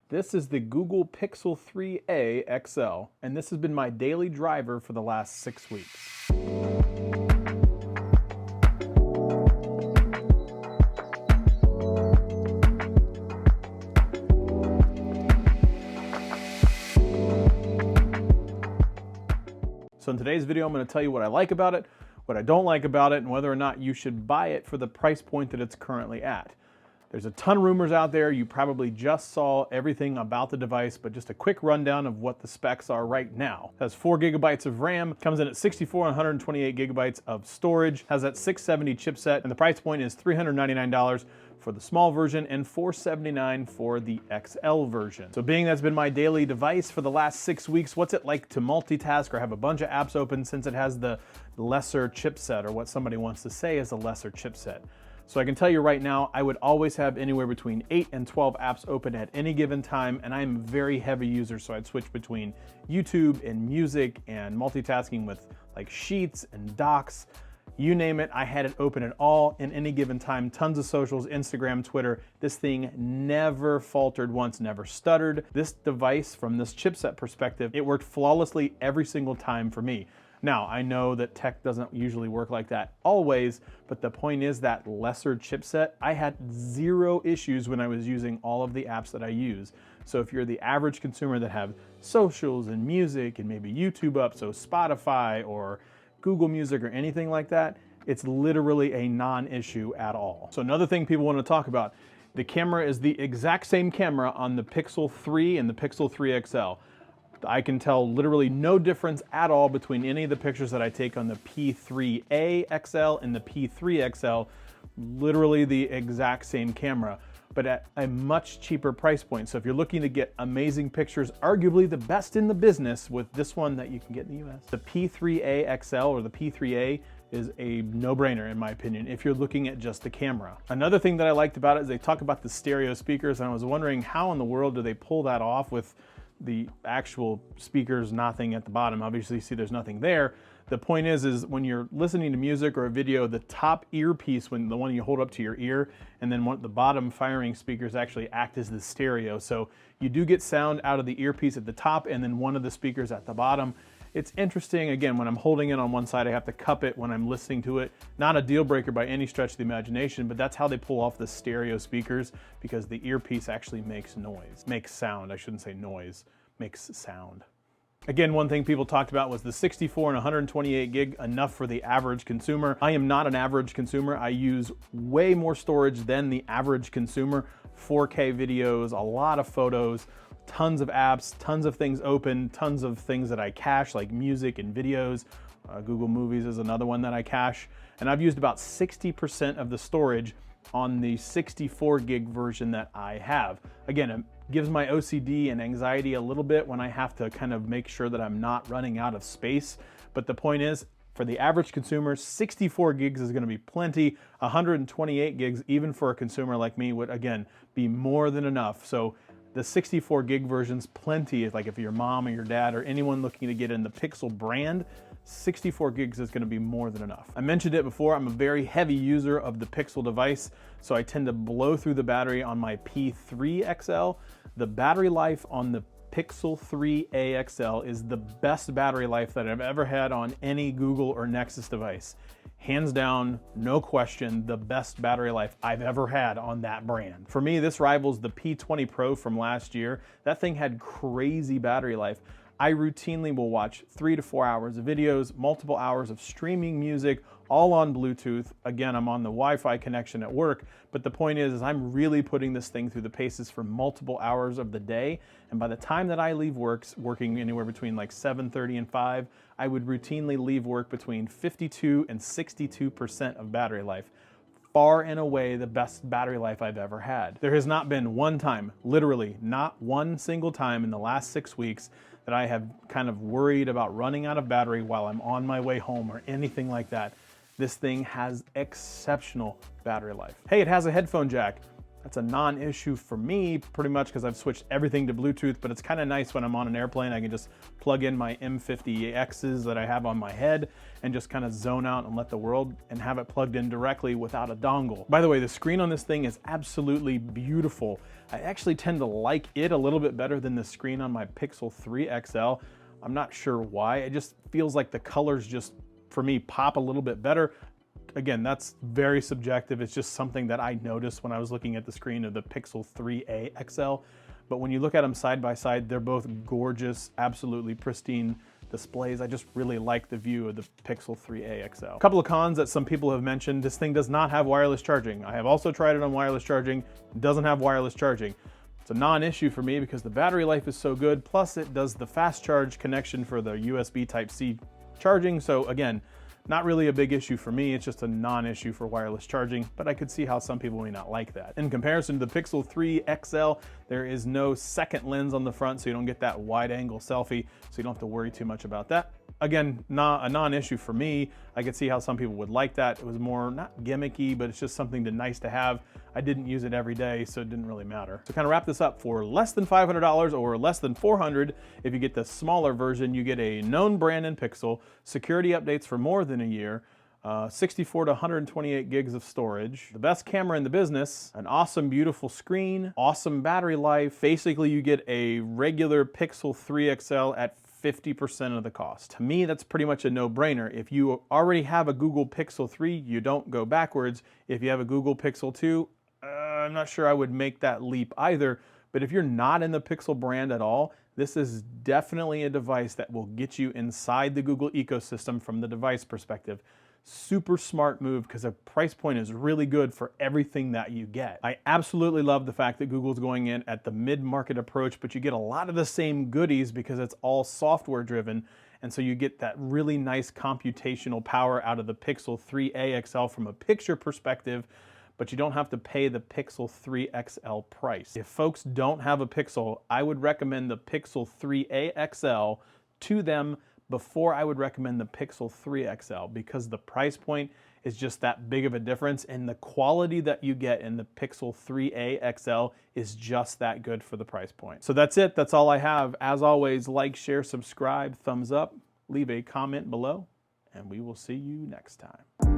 This is the Google Pixel 3a XL, and this has been my daily driver for the last 6 weeks. So in today's video, I'm going to tell you what I like about it, what I don't like about it, and whether or not you should buy it for the price point that it's currently at. There's a ton of rumors out there. You probably just saw everything about the device, but just a quick rundown of what the specs are right now. It has 4 gigabytes of RAM, comes in at 64 and 128 gigabytes of storage, has that 670 chipset, and the price point is $399 for the small version and $479 for the XL version. So being that's been my daily device for the last 6 weeks, what's it like to multitask or have a bunch of apps open since it has the lesser chipset, or what somebody wants to say is a lesser chipset? So I can tell you right now, I would always have anywhere between 8 and 12 apps open at any given time, and I'm a very heavy user, so I'd switch between YouTube and music and multitasking with like Sheets and Docs. You name it, I had it open at all in any given time. Tons of socials, Instagram, Twitter. This thing never faltered once, never stuttered. This device, from this chipset perspective, it worked flawlessly every single time for me. Now, I know that tech doesn't usually work like that always, but the point is that lesser chipset, I had 0 issues when I was using all of the apps that I use. So if you're the average consumer that have socials and music and maybe YouTube up, so Spotify or Google Music or anything like that, it's literally a non-issue at all. So another thing people want to talk about, the camera is the exact same camera on the Pixel 3 and the Pixel 3 XL. I can tell literally no difference at all between any of the pictures that I take on the P3a XL and the P3 XL, literally the exact same camera, but at a much cheaper price point. So if you're looking to get amazing pictures, arguably the best in the business with this one that you can get in the US, the P3a XL or the P3a is a no-brainer in my opinion if you're looking at just the camera. Another thing that I liked about it is they talk about the stereo speakers, and I was wondering how in the world do they pull that off with the actual speakers, nothing at the bottom. Obviously you see there's nothing there. The point is when you're listening to music or a video, the top earpiece, when the one you hold up to your ear, and then the bottom firing speakers actually act as the stereo. So you do get sound out of the earpiece at the top and then one of the speakers at the bottom. It's interesting. Again, when I'm holding it on one side, I have to cup it when I'm listening to it. Not a deal breaker by any stretch of the imagination, but that's how they pull off the stereo speakers, because the earpiece actually makes noise. Makes sound, I shouldn't say noise, makes sound. Again, one thing people talked about was the 64 and 128 gig, enough for the average consumer. I am not an average consumer. I use way more storage than the average consumer. 4K videos, a lot of photos, tons of apps, tons of things open, tons of things that I cache like music and videos. Google Movies is another one that I cache. And I've used about 60% of the storage on the 64 gig version that I have. Again, it gives my OCD and anxiety a little bit when I have to kind of make sure that I'm not running out of space. But the point is, for the average consumer, 64 gigs is going to be plenty. 128 gigs, even for a consumer like me, would again be more than enough. So the 64 gig version's plenty. Like if your mom or your dad or anyone looking to get in the Pixel brand, 64 gigs is going to be more than enough. I mentioned it before, I'm a very heavy user of the Pixel device, so I tend to blow through the battery on my P3 XL. The battery life on the Pixel 3a XL is the best battery life that I've ever had on any Google or Nexus device. Hands down, no question, the best battery life I've ever had on that brand. For me, this rivals the P20 Pro from last year. That thing had crazy battery life. I routinely will watch 3 to 4 hours of videos, multiple hours of streaming music, all on Bluetooth. Again, I'm on the Wi-Fi connection at work, but the point is I'm really putting this thing through the paces for multiple hours of the day. And by the time that I leave work, working anywhere between like 7:30 and 5, I would routinely leave work between 52 and 62% of battery life. Far and away the best battery life I've ever had. There has not been one time, literally not one single time in the last 6 weeks that I have kind of worried about running out of battery while I'm on my way home or anything like that. This thing has exceptional battery life. Hey, it has a headphone jack. That's a non-issue for me, pretty much because I've switched everything to Bluetooth, but it's kind of nice when I'm on an airplane. I can just plug in my M50Xs that I have on my head and just kind of zone out and let the world and have it plugged in directly without a dongle. By the way, the screen on this thing is absolutely beautiful. I actually tend to like it a little bit better than the screen on my Pixel 3 XL. I'm not sure why. It just feels like the colors just, for me, pop a little bit better. Again, that's very subjective. It's just something that I noticed when I was looking at the screen of the Pixel 3a XL. But when you look at them side by side, they're both gorgeous, absolutely pristine displays. I just really like the view of the Pixel 3a XL. A couple of cons that some people have mentioned: this thing does not have wireless charging. I have also tried it on wireless charging. It doesn't have wireless charging. It's a non-issue for me because the battery life is so good, plus it does the fast charge connection for the USB Type-C charging. So again, not really a big issue for me. It's just a non-issue for wireless charging, but I could see how some people may not like that. In comparison to the Pixel 3 XL, there is no second lens on the front, so you don't get that wide angle selfie, so you don't have to worry too much about that. Again, not a non-issue for me. I could see how some people would like that. It was more, not gimmicky, but it's just something nice to have. I didn't use it every day, so it didn't really matter. To kind of wrap this up, for less than $500 or less than $400, if you get the smaller version, you get a known brand in Pixel, security updates for more than a year, 64 to 128 gigs of storage, the best camera in the business, an awesome, beautiful screen, awesome battery life. Basically, you get a regular Pixel 3 XL at 50% of the cost. To me, that's pretty much a no-brainer. If you already have a Google Pixel 3, you don't go backwards. If you have a Google Pixel 2, I'm not sure I would make that leap either. But if you're not in the Pixel brand at all, this is definitely a device that will get you inside the Google ecosystem from the device perspective. Super smart move because the price point is really good for everything that you get. I absolutely love the fact that Google's going in at the mid-market approach, but you get a lot of the same goodies because it's all software driven. And so you get that really nice computational power out of the Pixel 3a XL from a picture perspective, but you don't have to pay the Pixel 3 XL price. If folks don't have a Pixel, I would recommend the Pixel 3a XL to them before I would recommend the Pixel 3 XL, because the price point is just that big of a difference, and the quality that you get in the Pixel 3a XL is just that good for the price point. So that's it. That's all I have. As always, like, share, subscribe, thumbs up, leave a comment below, and we will see you next time.